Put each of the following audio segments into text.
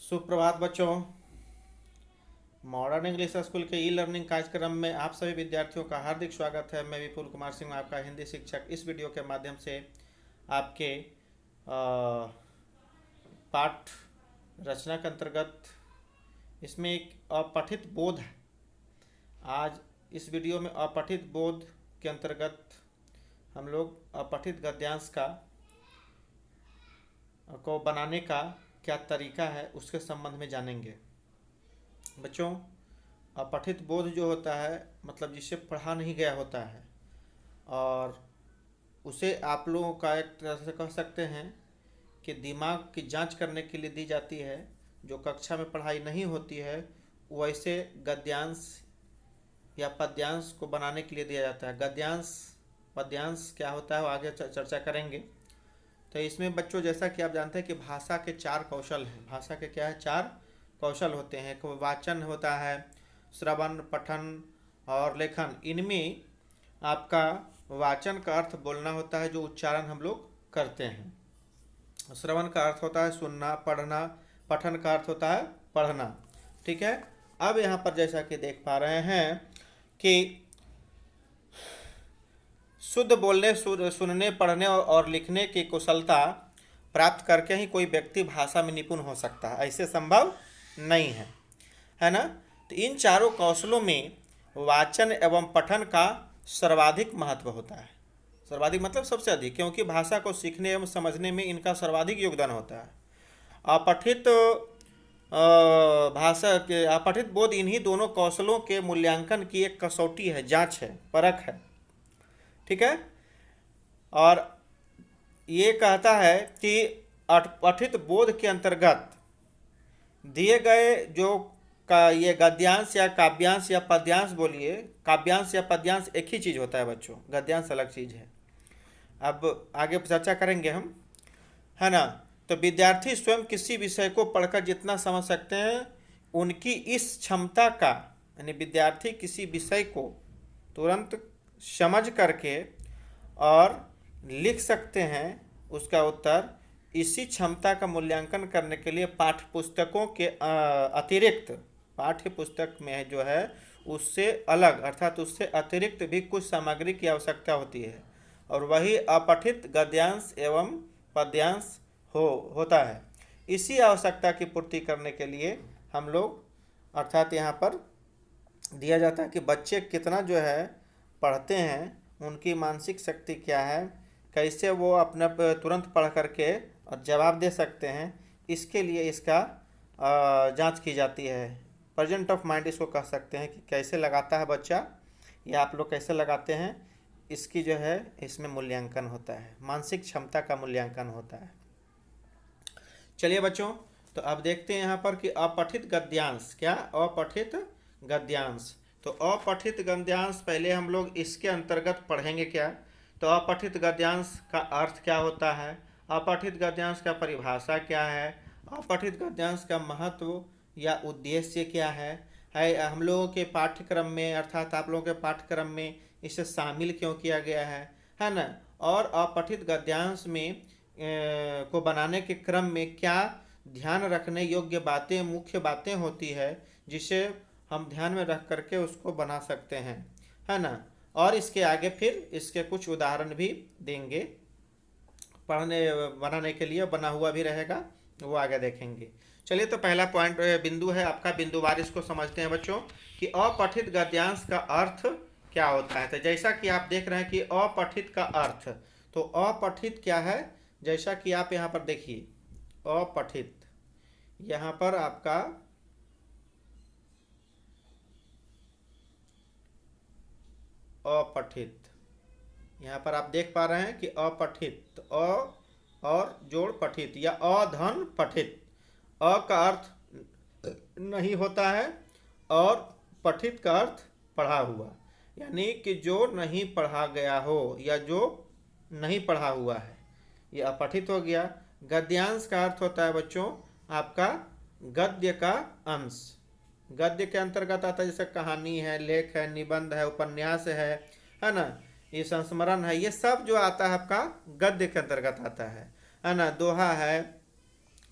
सुप्रभात बच्चों। Modern English school के ई लर्निंग कार्यक्रम में आप सभी विद्यार्थियों का हार्दिक स्वागत है। मैं विपुल कुमार सिंह, आपका हिंदी शिक्षक। इस वीडियो के माध्यम से आपके पाठ रचना के अंतर्गत इसमें एक अपठित बोध है। आज इस वीडियो में अपठित बोध के अंतर्गत हम लोग अपठित गद्यांश को बनाने का क्या तरीका है उसके संबंध में जानेंगे। बच्चों, अपठित बोध जो होता है मतलब जिसे पढ़ा नहीं गया होता है और उसे आप लोगों का एक तरह से कह सकते हैं कि दिमाग की जांच करने के लिए दी जाती है। जो कक्षा में पढ़ाई नहीं होती है वैसे गद्यांश या पद्यांश को बनाने के लिए दिया जाता है। गद्यांश पद्यांश क्या होता है वो आगे चर्चा करेंगे। तो इसमें बच्चों, जैसा कि आप जानते हैं कि भाषा के चार कौशल हैं। भाषा के क्या है? चार कौशल होते हैं। एक वाचन होता है, श्रवण, पठन और लेखन। इनमें आपका वाचन का अर्थ बोलना होता है, जो उच्चारण हम लोग करते हैं। श्रवण का अर्थ होता है सुनना, पढ़ना। पठन का अर्थ होता है पढ़ना। ठीक है। अब यहाँ पर जैसा कि देख पा रहे हैं कि शुद्ध बोलने, सुनने, पढ़ने और लिखने की कुशलता प्राप्त करके ही कोई व्यक्ति भाषा में निपुण हो सकता है। ऐसे संभव नहीं है ना। तो इन चारों कौशलों में वाचन एवं पठन का सर्वाधिक महत्व होता है। सर्वाधिक मतलब सबसे अधिक, क्योंकि भाषा को सीखने एवं समझने में इनका सर्वाधिक योगदान होता है। अपठित भाषा के अपठित बोध इन्हीं दोनों कौशलों के मूल्यांकन की एक कसौटी है, जांच है, परख है। ठीक है। और ये कहता है कि अपठित बोध के अंतर्गत दिए गए जो ये गद्यांश या काव्यांश या पद्यांश, बोलिए काव्यांश या पद्यांश एक ही चीज़ होता है बच्चों, गद्यांश अलग चीज़ है। अब आगे चर्चा करेंगे हम, है ना। तो विद्यार्थी स्वयं किसी विषय को पढ़कर जितना समझ सकते हैं, उनकी इस क्षमता का, यानी विद्यार्थी किसी विषय को तुरंत समझ करके और लिख सकते हैं उसका उत्तर, इसी क्षमता का मूल्यांकन करने के लिए पाठ्य पुस्तकों के अतिरिक्त, पाठ्य पुस्तक में जो है उससे अलग अर्थात उससे अतिरिक्त भी कुछ सामग्री की आवश्यकता होती है, और वही अपठित गद्यांश एवं पद्यांश होता है। इसी आवश्यकता की पूर्ति करने के लिए हम लोग, अर्थात यहाँ पर दिया जाता है कि बच्चे कितना जो है पढ़ते हैं, उनकी मानसिक शक्ति क्या है, कैसे वो अपना तुरंत पढ़ करके और जवाब दे सकते हैं, इसके लिए इसका जांच की जाती है। प्रेजेंट ऑफ माइंड इसको कह सकते हैं कि कैसे लगाता है बच्चा या आप लोग कैसे लगाते हैं, इसकी जो है इसमें मूल्यांकन होता है, मानसिक क्षमता का मूल्यांकन होता है। चलिए बच्चों, तो अब देखते हैं यहाँ पर कि अपठित गद्यांश, क्या अपठित गद्यांश। तो अपठित गद्यांश पहले हम लोग इसके अंतर्गत पढ़ेंगे क्या। तो अपठित गद्यांश का अर्थ क्या होता है, अपठित गद्यांश का परिभाषा क्या है, अपठित गद्यांश का महत्व या उद्देश्य क्या है हम लोगों के पाठ्यक्रम में, अर्थात आप लोगों के पाठ्यक्रम में इसे शामिल क्यों किया गया है ना। और अपठित गद्यांश में को बनाने के क्रम में क्या ध्यान रखने योग्य बातें, मुख्य बातें होती है, जिसे हम ध्यान में रख करके उसको बना सकते हैं, है ना। और इसके आगे फिर इसके कुछ उदाहरण भी देंगे, पढ़ने बनाने के लिए बना हुआ भी रहेगा, वो आगे देखेंगे। चलिए, तो पहला पॉइंट बिंदु है आपका, बिंदुवार इसको समझते हैं बच्चों कि अपठित गद्यांश का अर्थ क्या होता है। तो जैसा कि आप देख रहे हैं कि अपठित का अर्थ, तो अपठित क्या है, जैसा कि आप यहाँ पर देखिए, अपठित यहाँ पर आपका अपठित, यहाँ पर आप देख पा रहे हैं कि अपठित, अ और जोड़ पठित या अधन पठित। अ का अर्थ नहीं होता है और पठित का अर्थ पढ़ा हुआ, यानी कि जो नहीं पढ़ा गया हो या जो नहीं पढ़ा हुआ है, ये अपठित हो गया। गद्यांश का अर्थ होता है बच्चों आपका गद्य का अंश। गद्य के अंतर्गत आता है जैसे कहानी है, लेख है, निबंध है, उपन्यास है ना, ये संस्मरण है, ये सब जो आता है आपका गद्य के अंतर्गत आता है ना। दोहा है,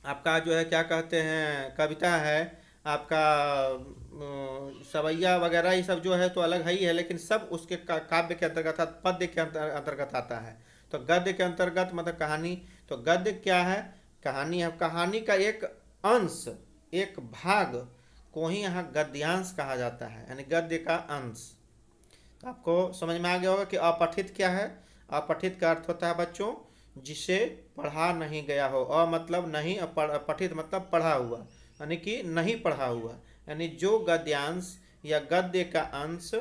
आपका जो है क्या कहते हैं कविता है, आपका सवैया वगैरह ये सब जो है तो अलग है ही है, लेकिन सब उसके काव्य के अंतर्गत पद्य के अंतर्गत आता है। तो गद्य के अंतर्गत मतलब कहानी। तो गद्य क्या है? कहानी है। कहानी का एक अंश, एक भाग को ही यहाँ गद्यांश कहा जाता है, यानी गद्य का अंश। तो आपको समझ में आ गया होगा कि अपठित क्या है। अपठित का अर्थ होता है बच्चों जिसे पढ़ा नहीं गया हो। अ मतलब नहीं, पठित मतलब पढ़ा हुआ, यानी कि नहीं पढ़ा हुआ, यानी जो गद्यांश या गद्य का अंश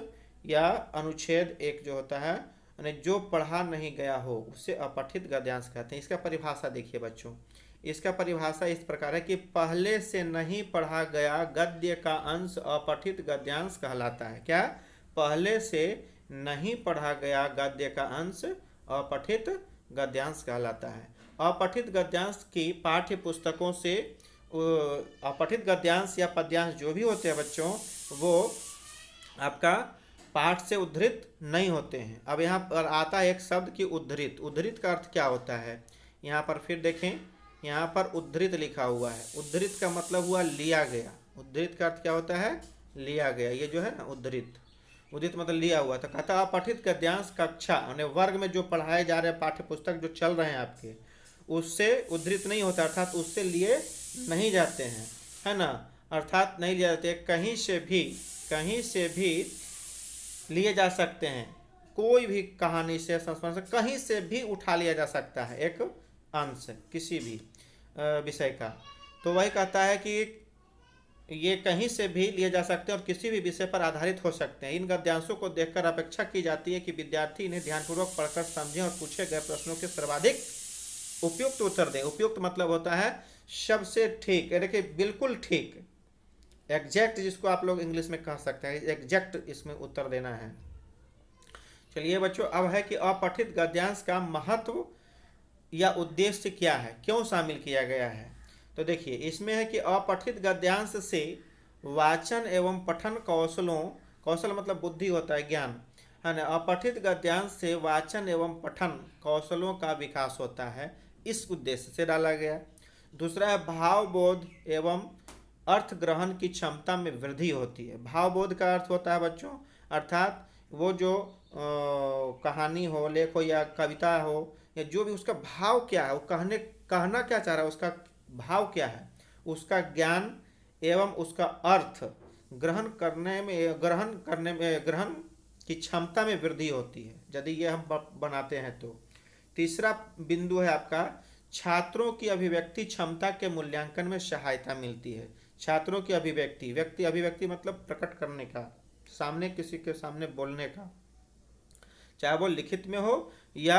या अनुच्छेद एक जो होता है, यानी जो पढ़ा नहीं गया हो उसे अपठित गद्यांश कहते हैं। इसका परिभाषा देखिए बच्चों, इसका परिभाषा इस प्रकार है कि पहले से नहीं पढ़ा गया गद्य का अंश अपठित गद्यांश कहलाता है। क्या? पहले से नहीं पढ़ा गया गद्य का अंश अपठित गद्यांश कहलाता है। अपठित गद्यांश की पाठ्य पुस्तकों से अपठित गद्यांश या पद्यांश जो भी होते हैं बच्चों, वो आपका पाठ से उद्धृत नहीं होते हैं। अब यहाँ पर आता है एक शब्द की उद्धृत। उद्धृत का अर्थ क्या होता है? यहाँ पर फिर देखें, यहाँ पर उद्धृत लिखा हुआ है। उद्धृत का मतलब हुआ लिया गया। उद्धृत का अर्थ क्या होता है? लिया गया। ये जो है ना उद्धृत, उदित मतलब लिया हुआ। तो कहता है अपठित गद्यांश कक्षा यानी वर्ग में जो पढ़ाए जा रहे पाठ्य पुस्तक जो चल रहे हैं आपके, उससे उद्धृत नहीं होता, अर्थात उससे लिए नहीं जाते हैं, है ना। अर्थात नहीं लिए जाते, कहीं से भी लिए जा सकते हैं। कोई भी कहानी से, संस्मरण से, कहीं से भी उठा लिया जा सकता है एक अंश किसी भी विषय का। तो वही कहता है कि ये कहीं से भी लिए जा सकते हैं और किसी भी विषय पर आधारित हो सकते हैं। इन गद्यांशों को देखकर अपेक्षा की जाती है कि विद्यार्थी इन्हें ध्यानपूर्वक पढ़कर समझें और पूछे गए प्रश्नों के सर्वाधिक उपयुक्त उत्तर दें। उपयुक्त मतलब होता है सबसे ठीक, देखिए बिल्कुल ठीक, एग्जैक्ट, जिसको आप लोग इंग्लिश में कह सकते हैं, एग्जैक्ट इसमें उत्तर देना है। चलिए बच्चों, अब है कि अपठित गद्यांश का महत्व या उद्देश्य क्या है, क्यों शामिल किया गया है। तो देखिए इसमें है कि अपठित गद्यांश से वाचन एवं पठन कौशल मतलब बुद्धि होता है, ज्ञान, है ना। अपठित गद्यांश से वाचन एवं पठन कौशलों का विकास होता है, इस उद्देश्य से डाला गया। दूसरा है भावबोध एवं अर्थ ग्रहण की क्षमता में वृद्धि होती है। भावबोध का अर्थ होता है बच्चों, अर्थात वो जो कहानी हो, लेख हो या कविता हो या जो भी, उसका भाव क्या है, वो कहना क्या चाह रहा है, उसका भाव क्या है, उसका ज्ञान एवं उसका अर्थ ग्रहण की क्षमता में वृद्धि होती है यदि ये हम बनाते हैं तो। तीसरा बिंदु है आपका छात्रों की अभिव्यक्ति क्षमता के मूल्यांकन में सहायता मिलती है। छात्रों की अभिव्यक्ति मतलब प्रकट करने का, सामने किसी के सामने बोलने का, चाहे वो लिखित में हो या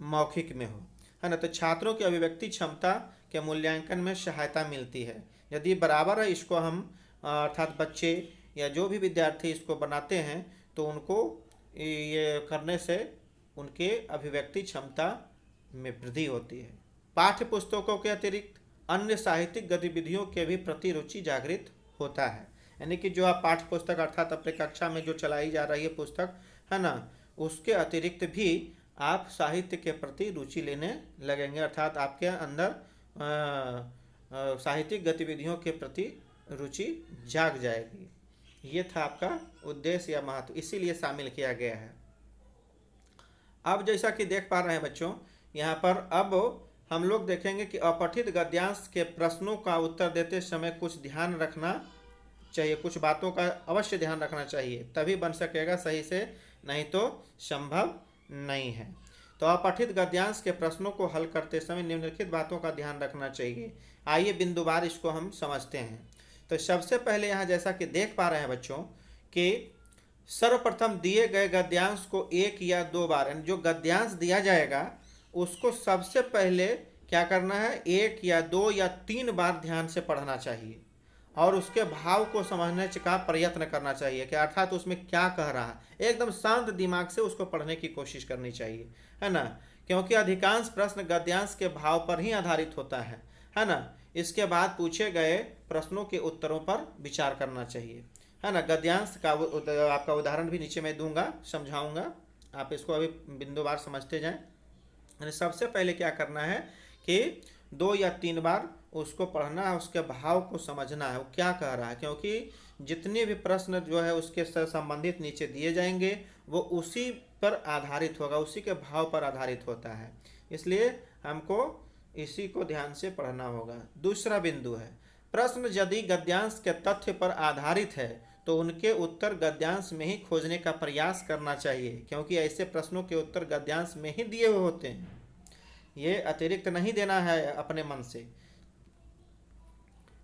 मौखिक में हो, है ना। तो छात्रों की अभिव्यक्ति क्षमता के मूल्यांकन में सहायता मिलती है। यदि बराबर है, इसको हम अर्थात बच्चे या जो भी विद्यार्थी इसको बनाते हैं तो उनको ये करने से उनके अभिव्यक्ति क्षमता में वृद्धि होती है। पाठ्य पुस्तकों के अतिरिक्त अन्य साहित्यिक गतिविधियों के भी प्रति रुचि जागृत होता है, यानी कि जो आप पाठ्य पुस्तक अर्थात अपने कक्षा में जो चलाई जा रही है पुस्तक, है ना, उसके अतिरिक्त भी आप साहित्य के प्रति रुचि लेने लगेंगे, अर्थात आपके अंदर साहित्यिक गतिविधियों के प्रति रुचि जाग जाएगी। ये था आपका उद्देश्य या महत्व, इसीलिए शामिल किया गया है। अब जैसा कि देख पा रहे हैं बच्चों, यहाँ पर अब हम लोग देखेंगे कि अपठित गद्यांश के प्रश्नों का उत्तर देते समय कुछ ध्यान रखना चाहिए, कुछ बातों का अवश्य ध्यान रखना चाहिए, तभी बन सकेगा सही से, नहीं तो संभव नहीं है। तो अपठित गद्यांश के प्रश्नों को हल करते समय निम्नलिखित बातों का ध्यान रखना चाहिए। आइए बिंदुवार इसको हम समझते हैं। तो सबसे पहले यहाँ जैसा कि देख पा रहे हैं बच्चों कि सर्वप्रथम दिए गए गद्यांश को एक या दो बार, जो गद्यांश दिया जाएगा उसको सबसे पहले क्या करना है, एक या दो या तीन बार ध्यान से पढ़ना चाहिए और उसके भाव को समझने का प्रयत्न करना चाहिए कि अर्थात उसमें क्या कह रहा है। एकदम शांत दिमाग से उसको पढ़ने की कोशिश करनी चाहिए, है ना, क्योंकि अधिकांश प्रश्न गद्यांश के भाव पर ही आधारित होता है ना। इसके बाद पूछे गए प्रश्नों के उत्तरों पर विचार करना चाहिए, है ना। गद्यांश का आपका उदाहरण भी नीचे मैं दूंगा, समझाऊंगा, आप इसको अभी बिंदुवार समझते जाएं। सबसे पहले क्या करना है कि 2 या 3 बार उसको पढ़ना है, उसके भाव को समझना है वो क्या कह रहा है, क्योंकि जितने भी प्रश्न जो है उसके से संबंधित नीचे दिए जाएंगे वो उसी पर आधारित होगा, उसी के भाव पर आधारित होता है, इसलिए हमको इसी को ध्यान से पढ़ना होगा। दूसरा बिंदु है, प्रश्न यदि गद्यांश के तथ्य पर आधारित है तो उनके उत्तर गद्यांश में ही खोजने का प्रयास करना चाहिए, क्योंकि ऐसे प्रश्नों के उत्तर गद्यांश में ही दिए हुए होते हैं, ये अतिरिक्त नहीं देना है अपने मन से।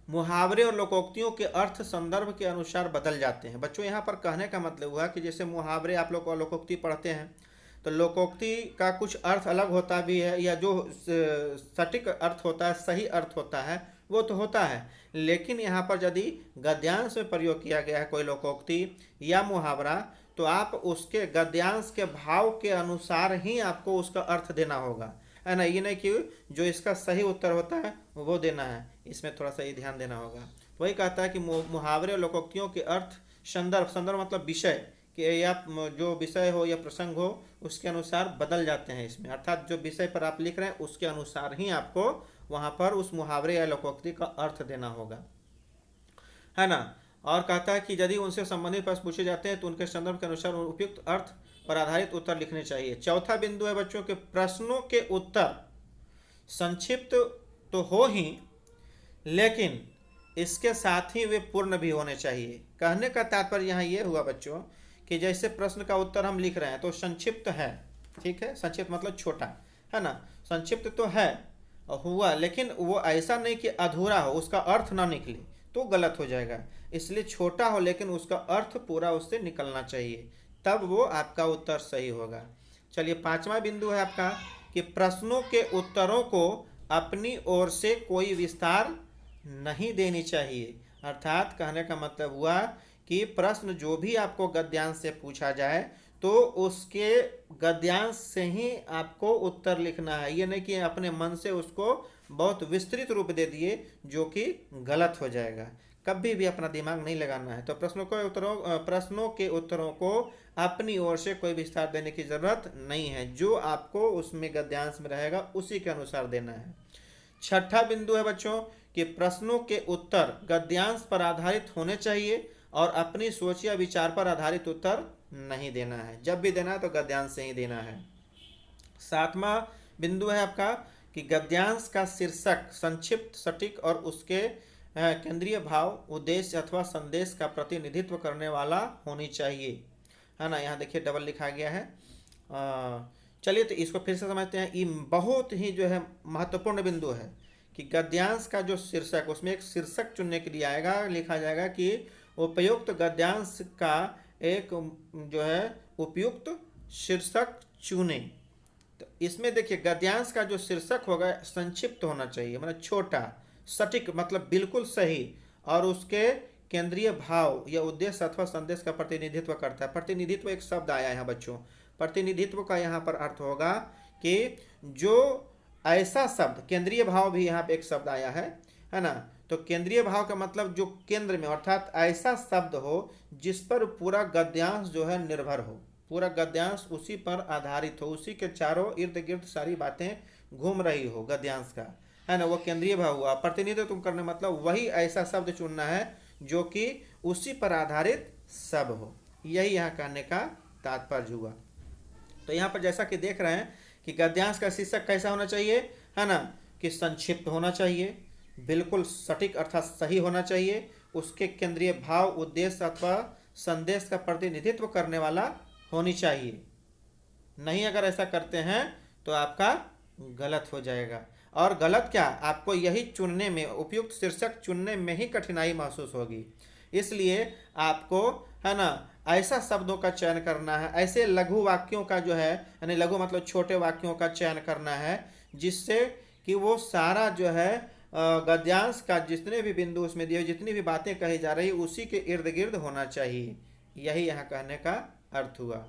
मुहावरे और लोकोक्तियों के अर्थ संदर्भ के अनुसार बदल जाते हैं। बच्चों यहाँ पर कहने का मतलब हुआ कि जैसे मुहावरे आप लोग लोकोक्ति पढ़ते हैं तो लोकोक्ति का कुछ अर्थ अलग होता भी है, या जो सटीक अर्थ होता है, सही अर्थ होता है वो तो होता है, लेकिन यहाँ पर यदि गद्यांश में प्रयोग किया गया है कोई लोकोक्ति या मुहावरा तो आप उसके गद्यांश के भाव के अनुसार ही आपको उसका अर्थ देना होगा, है ना। ये नहीं कि जो इसका सही उत्तर होता है वो देना है, इसमें थोड़ा सा ये ध्यान देना होगा। वही कहता है कि मुहावरे और लोकोक्तियों के अर्थ संदर्भ मतलब विषय कि या जो विषय हो या प्रसंग हो उसके अनुसार बदल जाते हैं इसमें, अर्थात जो विषय पर आप लिख रहे हैं उसके अनुसार ही आपको वहाँ पर उस मुहावरे या लोकोक्ति का अर्थ देना होगा, है ना। और कहता है कि यदि उनसे संबंधित प्रश्न पूछे जाते हैं तो उनके संदर्भ के अनुसार उपयुक्त अर्थ पर आधारित उत्तर लिखने चाहिए। चौथा बिंदु है बच्चों के प्रश्नों के उत्तर संक्षिप्त तो हो ही, लेकिन इसके साथ ही वे पूर्ण भी होने चाहिए। कहने का तात्पर्य यहाँ ये हुआ बच्चों कि जैसे प्रश्न का उत्तर हम लिख रहे हैं तो संक्षिप्त है, ठीक है, संक्षिप्त मतलब छोटा, है ना, संक्षिप्त तो है हुआ, लेकिन वो ऐसा नहीं कि अधूरा हो, उसका अर्थ ना निकले तो गलत हो जाएगा, इसलिए छोटा हो लेकिन उसका अर्थ पूरा उससे निकलना चाहिए, तब वो आपका उत्तर सही होगा। चलिए पांचवा बिंदु है आपका कि प्रश्नों के उत्तरों को अपनी ओर से कोई विस्तार नहीं देनी चाहिए, अर्थात कहने का मतलब हुआ कि प्रश्न जो भी आपको गद्यांश से पूछा जाए तो उसके गद्यांश से ही आपको उत्तर लिखना है, ये नहीं कि अपने मन से उसको बहुत विस्तृत रूप दे दिए जो कि गलत हो जाएगा, कभी भी अपना दिमाग नहीं लगाना है। तो प्रश्नों के उत्तरों को अपनी ओर से कोई विस्तार देने की जरूरत नहीं है, जो आपको उसमें गद्यांश में रहेगा उसी के अनुसार देना है। छठा बिंदु है बच्चों कि प्रश्नों के उत्तर गद्यांश पर आधारित होने चाहिए और अपनी सोच या विचार पर आधारित उत्तर नहीं देना है, जब भी देना है तो गद्यांश से ही देना है। सातवां बिंदु है आपका कि गद्यांश का शीर्षक संक्षिप्त, सटीक और उसके केंद्रीय भाव, उद्देश्य अथवा संदेश का प्रतिनिधित्व करने वाला होनी चाहिए, है ना। यहाँ देखिए डबल लिखा गया है। चलिए तो इसको फिर से समझते हैं। ये बहुत ही जो है महत्वपूर्ण बिंदु है कि गद्यांश का जो शीर्षक, उसमें एक शीर्षक चुनने के लिए आएगा, लिखा जाएगा कि उपयुक्त गद्यांश का एक जो है उपयुक्त शीर्षक चुने। तो इसमें देखिए गद्यांश का जो शीर्षक होगा संक्षिप्त होना चाहिए, मतलब छोटा, सटीक मतलब बिल्कुल सही, और उसके केंद्रीय भाव या उद्देश्य अथवा संदेश का प्रतिनिधित्व करता है। प्रतिनिधित्व एक शब्द आया है बच्चों, प्रतिनिधित्व का यहाँ पर अर्थ होगा कि जो ऐसा शब्द, केंद्रीय भाव भी यहाँ पे एक शब्द आया है ना। तो केंद्रीय भाव का मतलब जो केंद्र में, अर्थात ऐसा शब्द हो जिस पर पूरा गद्यांश जो है निर्भर हो, पूरा गद्यांश उसी पर आधारित हो, उसी के चारों इर्द गिर्द सारी बातें घूम रही हो गद्यांश का, है ना, वो केंद्रीय भाव हुआ। प्रतिनिधित्व करने मतलब वही ऐसा शब्द चुनना है जो कि उसी पर आधारित शब्द हो, यही यहाँ कहने का तात्पर्य हुआ। तो यहाँ पर जैसा कि देख रहे हैं कि गद्यांश का शीर्षक कैसा होना चाहिए, है ना, कि संक्षिप्त होना चाहिए, बिल्कुल सटीक अर्थात सही होना चाहिए, उसके केंद्रीय भाव, उद्देश्य अथवा संदेश का प्रतिनिधित्व करने वाला होनी चाहिए। नहीं अगर ऐसा करते हैं तो आपका गलत हो जाएगा, और गलत क्या, आपको यही चुनने में, उपयुक्त शीर्षक चुनने में ही कठिनाई महसूस होगी। इसलिए आपको, है ना, ऐसा शब्दों का चयन करना है, ऐसे लघु वाक्यों का जो है, यानी लघु मतलब छोटे वाक्यों का चयन करना है, जिससे कि वो सारा जो है गद्यांश का जितने भी बिंदु उसमें दिए, जितनी भी बातें कही जा रही उसी के इर्द गिर्द होना चाहिए, यही यहाँ कहने का अर्थ हुआ।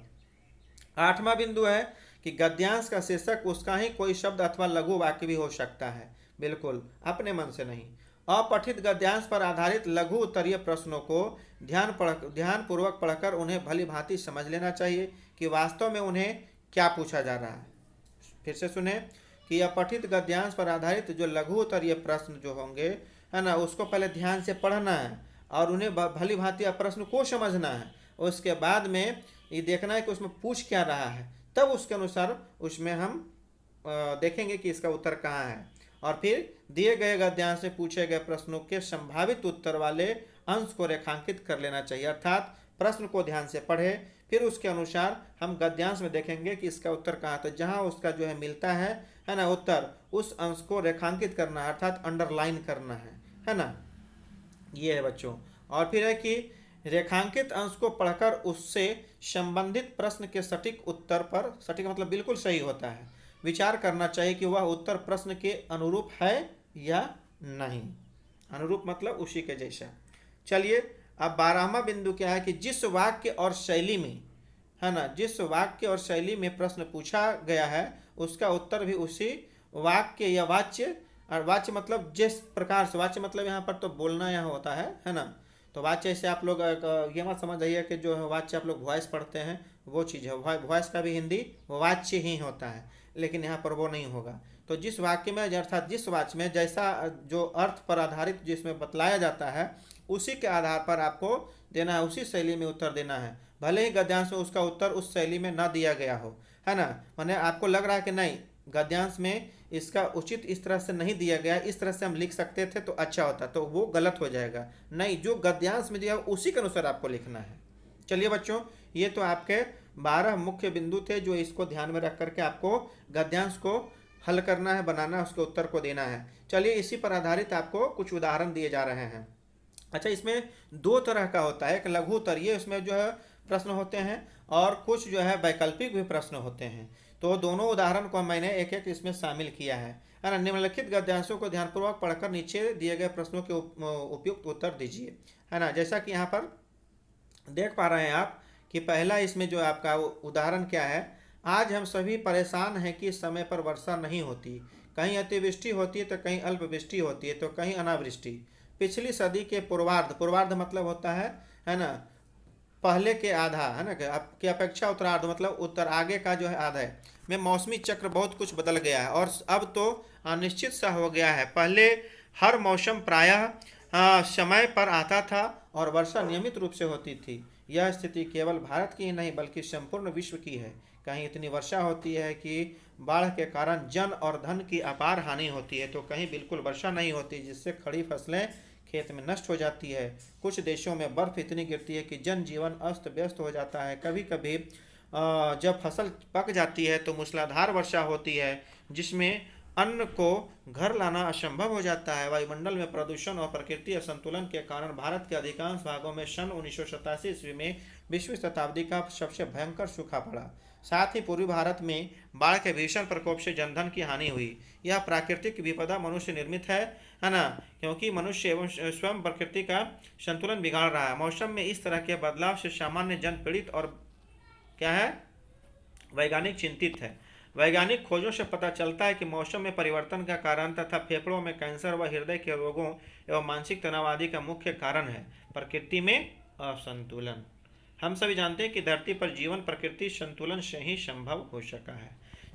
आठवां बिंदु है कि गद्यांश का शीर्षक उसका ही कोई शब्द अथवा लघु वाक्य भी हो सकता है, बिल्कुल अपने मन से नहीं। अपठित गद्यांश पर आधारित लघु उत्तरीय प्रश्नों को ध्यानपूर्वक पढ़कर उन्हें भली भांति समझ लेना चाहिए कि वास्तव में उन्हें क्या पूछा जा रहा है। फिर से सुने, कि यह पठित गद्यांश पर आधारित जो लघु उत्तरीय प्रश्न जो होंगे, है ना, उसको पहले ध्यान से पढ़ना है और उन्हें भली भांति प्रश्न को समझना है। उसके बाद में ये देखना है कि उसमें पूछ क्या रहा है, तब उसके अनुसार उसमें हम देखेंगे कि इसका उत्तर कहाँ है। और फिर दिए गए गद्यांश में पूछे गए प्रश्नों के संभावित उत्तर वाले अंश को रेखांकित कर लेना चाहिए, अर्थात प्रश्न को ध्यान से पढ़े, फिर उसके अनुसार हम गद्यांश में देखेंगे कि इसका उत्तर कहाँ, तो जहाँ उसका जो है मिलता है ना उत्तर, उस अंश को रेखांकित करना है, अर्थात अंडरलाइन करना है ना, ये है बच्चों। और फिर है कि रेखांकित अंश को पढ़कर उससे संबंधित प्रश्न के सटीक उत्तर पर, सटीक मतलब बिल्कुल सही होता है, विचार करना चाहिए कि वह उत्तर प्रश्न के अनुरूप है या नहीं। अनुरूप मतलब उसी के जैसा। चलिए अब 12वां बिंदु क्या है कि जिस वाक्य और शैली में, है ना, जिस वाक्य और शैली में प्रश्न पूछा गया है उसका उत्तर भी उसी वाक्य या वाच्य, और वाच्य मतलब जिस प्रकार से, वाच्य मतलब यहाँ पर तो बोलना यहाँ होता है ना, तो वाच्य से आप लोग ये मत समझ जाइए कि जो है वाच्य आप लोग वॉइस पढ़ते हैं वो चीज़ है, वॉइस का भी हिंदी वाच्य ही होता है, लेकिन यहाँ पर वो नहीं होगा। तो जिस वाक्य में अर्थात जिस वाक्य में जैसा जो अर्थ पर आधारित जिसमें बतलाया जाता है उसी के आधार पर आपको देना है, उसी शैली में उत्तर देना है, भले ही गद्यांश में उसका उत्तर उस शैली में ना दिया गया हो, है ना। माने आपको लग रहा है कि नहीं गद्यांश में इसका उचित इस तरह से नहीं दिया गया, इस तरह से हम लिख सकते थे तो अच्छा होता, तो वो गलत हो जाएगा। नहीं, जो गद्यांश में दिया उसी के अनुसार आपको लिखना है। चलिए बच्चों, ये तो आपके 12 मुख्य बिंदु थे जो इसको ध्यान में रख करके आपको गद्यांश को हल करना है, बनाना है, उसके उत्तर को देना है। चलिए इसी पर आधारित आपको कुछ उदाहरण दिए जा रहे हैं। अच्छा, इसमें 2 तरह का होता है, एक लघु उत्तरीय इसमें जो है प्रश्न होते हैं और कुछ जो है वैकल्पिक भी प्रश्न होते हैं। तो दोनों उदाहरण को मैंने एक एक इसमें शामिल किया है ना। निम्नलिखित गद्यांशों को ध्यानपूर्वक पढ़कर नीचे दिए गए प्रश्नों के उपयुक्त उत्तर दीजिए, है ना। जैसा कि यहाँ पर देख पा रहे हैं आप कि पहला इसमें जो आपका उदाहरण क्या है, आज हम सभी परेशान हैं कि समय पर वर्षा नहीं होती, कहीं अतिवृष्टि होती है तो कहीं अल्पवृष्टि होती है तो कहीं अनावृष्टि। पिछली सदी के पूर्वार्ध, पूर्वार्ध मतलब होता है ना, पहले के आधा, है ना, की अपेक्षा उत्तरार्ध मतलब उत्तर आगे का जो है आधा है, में मौसमी चक्र बहुत कुछ बदल गया है और अब तो अनिश्चित सा हो गया है। पहले हर मौसम प्रायः समय पर आता था और वर्षा नियमित रूप से होती थी। यह स्थिति केवल भारत की ही नहीं बल्कि संपूर्ण विश्व की है। कहीं इतनी वर्षा होती है कि बाढ़ के कारण जन और धन की अपार हानि होती है, तो कहीं बिल्कुल वर्षा नहीं होती जिससे खड़ी फसलें खेत में नष्ट हो जाती है। कुछ देशों में बर्फ इतनी गिरती है कि जनजीवन अस्त व्यस्त हो जाता है। कभी कभी जब फसल पक जाती है तो मूसलाधार वर्षा होती है जिसमें अन्न को घर लाना असंभव हो जाता है। वायुमंडल में प्रदूषण और प्रकृति असंतुलन के कारण भारत के अधिकांश भागों में सन 1987 ईस्वी में 20वीं शताब्दी का सबसे भयंकर सूखा पड़ा। साथ ही पूर्वी भारत में बाढ़ के भीषण प्रकोप से जनधन की हानि हुई। यह प्राकृतिक विपदा मनुष्य निर्मित है ना, क्योंकि मनुष्य एवं स्वयं प्रकृति का संतुलन बिगाड़ रहा है। मौसम में इस तरह के बदलाव से सामान्य जन पीड़ित और क्या है, वैज्ञानिक चिंतित है। वैज्ञानिक खोजों से पता चलता है कि मौसम में परिवर्तन का कारण तथा फेफड़ों में कैंसर व हृदय के रोगों एवं मानसिक तनाव आदि का मुख्य कारण है प्रकृति में असंतुलन। हम सभी जानते हैं कि धरती पर जीवन प्रकृति संतुलन से ही संभव हो सका है।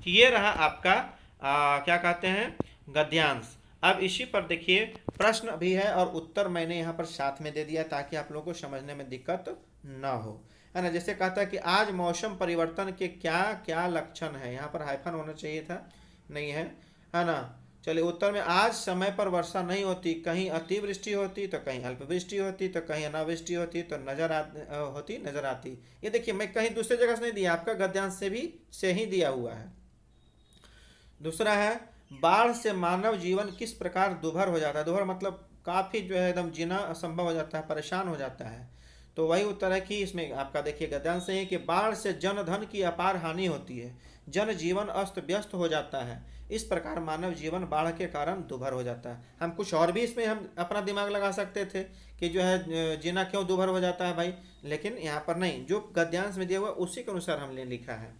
ये रहा आपका क्या कहते हैं गद्यांश। अब इसी पर देखिए प्रश्न भी है और उत्तर मैंने यहाँ पर साथ में दे दिया ताकि आप लोगों को समझने में दिक्कत ना हो, है ना। जैसे कहता है कि आज मौसम परिवर्तन के क्या क्या लक्षण है, यहाँ पर हाइफन होना चाहिए था, नहीं है ना। चलिए उत्तर में आज समय पर वर्षा नहीं होती, कहीं अतिवृष्टि होती तो कहीं अल्पवृष्टि होती तो कहीं अनावृष्टि होती तो नजर आती। ये देखिए मैं कहीं दूसरे जगह से नहीं दिया, आपका गद्यांश से ही दिया हुआ है। दूसरा है बाढ़ से मानव जीवन किस प्रकार दुभर हो जाता है। दुभर मतलब काफ़ी जो है एकदम जीना असंभव हो जाता है, परेशान हो जाता है। तो वही उत्तर है कि इसमें आपका देखिए गद्यांश से है कि बाढ़ से जन धन की अपार हानि होती है, जन जीवन अस्त व्यस्त हो जाता है। इस प्रकार मानव जीवन बाढ़ के कारण दुभर हो जाता है। हम कुछ और भी इसमें हम अपना दिमाग लगा सकते थे कि जो है जीना क्यों दुभर हो जाता है भाई, लेकिन यहाँ पर नहीं, जो गद्यांश में दिया हुआ उसी के अनुसार हमने लिखा है।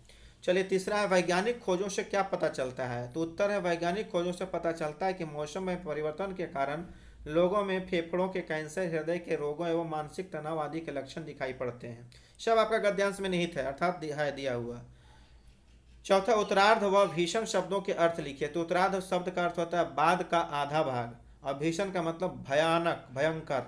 चलिए तीसरा है वैज्ञानिक खोजों से क्या पता चलता है। तो उत्तर है वैज्ञानिक खोजों से पता चलता है कि मौसम में परिवर्तन के कारण लोगों में फेफड़ों के कैंसर, हृदय के रोगों एवं मानसिक तनाव आदि के लक्षण दिखाई पड़ते हैं। सब आपका गद्यांश में निहित है, अर्थात है दिया हुआ। चौथा, उत्तरार्ध व भीषण शब्दों के अर्थ लिखिए। तो उत्तरार्ध शब्द का अर्थ होता है बाद का आधा भाग, और भीषण का मतलब भयानक, भयंकर।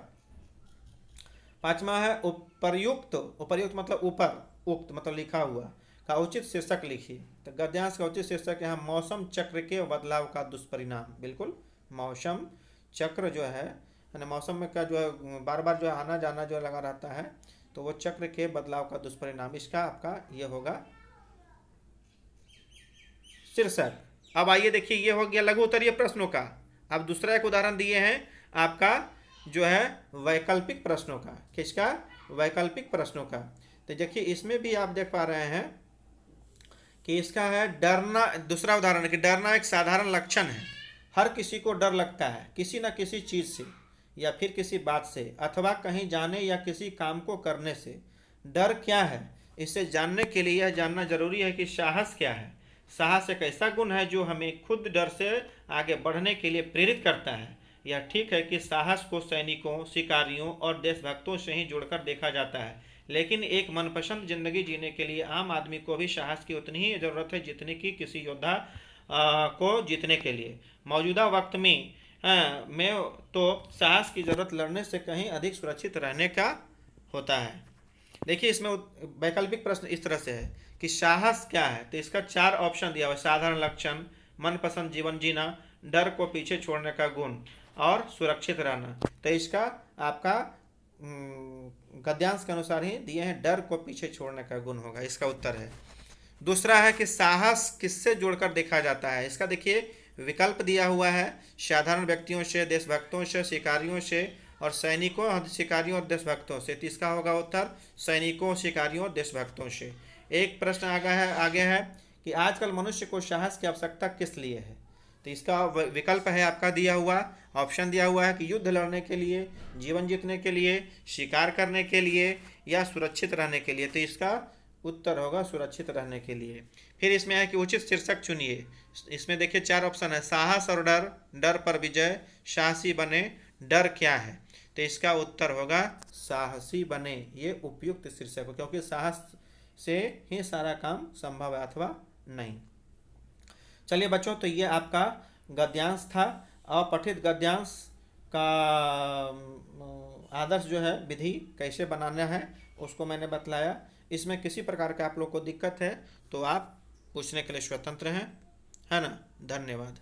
पांचवा है उपर्युक्त, उपर्युक्त मतलब ऊपर, उक्त मतलब लिखा हुआ, का उचित शीर्षक लिखिए। तो गद्यांश का उचित शीर्षक यहाँ मौसम चक्र के बदलाव का दुष्परिणाम। बिल्कुल, मौसम चक्र जो है यानी मौसम में का जो है बार बार जो है आना जाना जो लगा रहता है, तो वो चक्र के बदलाव का दुष्परिणाम, इसका आपका ये होगा शीर्षक। अब आइए देखिए, ये हो गया लघु उत्तरीय प्रश्नों का। अब दूसरा एक उदाहरण दिए हैं आपका जो है वैकल्पिक प्रश्नों का। किसका? वैकल्पिक प्रश्नों का। तो देखिए इसमें भी आप देख पा रहे हैं कि इसका है डरना। दूसरा उदाहरण है कि डरना एक साधारण लक्षण है। हर किसी को डर लगता है किसी न किसी चीज़ से, या फिर किसी बात से, अथवा कहीं जाने या किसी काम को करने से। डर क्या है, इसे जानने के लिए यह जानना जरूरी है कि साहस क्या है। साहस एक ऐसा गुण है जो हमें खुद डर से आगे बढ़ने के लिए प्रेरित करता है। यह ठीक है कि साहस को सैनिकों, शिकारियों और देशभक्तों से ही जुड़कर देखा जाता है, लेकिन एक मनपसंद जिंदगी जीने के लिए आम आदमी को भी साहस की उतनी ही जरूरत है जितनी कि किसी योद्धा को जीतने के लिए। मौजूदा वक्त में तो साहस की जरूरत लड़ने से कहीं अधिक सुरक्षित रहने का होता है। देखिए इसमें वैकल्पिक प्रश्न इस तरह से है कि साहस क्या है, तो इसका 4 ऑप्शन दिया हुआ है। साधारण लक्षण, मनपसंद जीवन जीना, डर को पीछे छोड़ने का गुण, और सुरक्षित रहना। तो इसका आपका गद्यांश के अनुसार ही दिए हैं, डर को पीछे छोड़ने का गुण होगा, इसका उत्तर है। दूसरा है कि साहस किससे जोड़कर देखा जाता है। इसका देखिए विकल्प दिया हुआ है, साधारण व्यक्तियों से, देशभक्तों से, शिकारियों से, और सैनिकों, शिकारियों और देशभक्तों से। तो इसका होगा उत्तर सैनिकों, शिकारियों और देशभक्तों से। एक प्रश्न आगे है कि आजकल मनुष्य को साहस की आवश्यकता किस लिए है। तो इसका विकल्प है आपका दिया हुआ, ऑप्शन दिया हुआ है कि युद्ध लड़ने के लिए, जीवन जीतने के लिए, शिकार करने के लिए, या सुरक्षित रहने के लिए। तो इसका उत्तर होगा सुरक्षित रहने के लिए। फिर इसमें है कि उचित शीर्षक चुनिए। इसमें देखिए 4 ऑप्शन है, साहस और डर, डर पर विजय, साहसी बने, डर क्या है। तो इसका उत्तर होगा साहसी बने, ये उपयुक्त शीर्षक हो, क्योंकि साहस से ही सारा काम संभव है, अथवा नहीं। चलिए बच्चों, तो ये आपका गद्यांश था। अपठित गद्यांश का आदर्श जो है विधि कैसे बनाना है उसको मैंने बतलाया। इसमें किसी प्रकार का आप लोग को दिक्कत है तो आप पूछने के लिए स्वतंत्र हैं, है ना। धन्यवाद।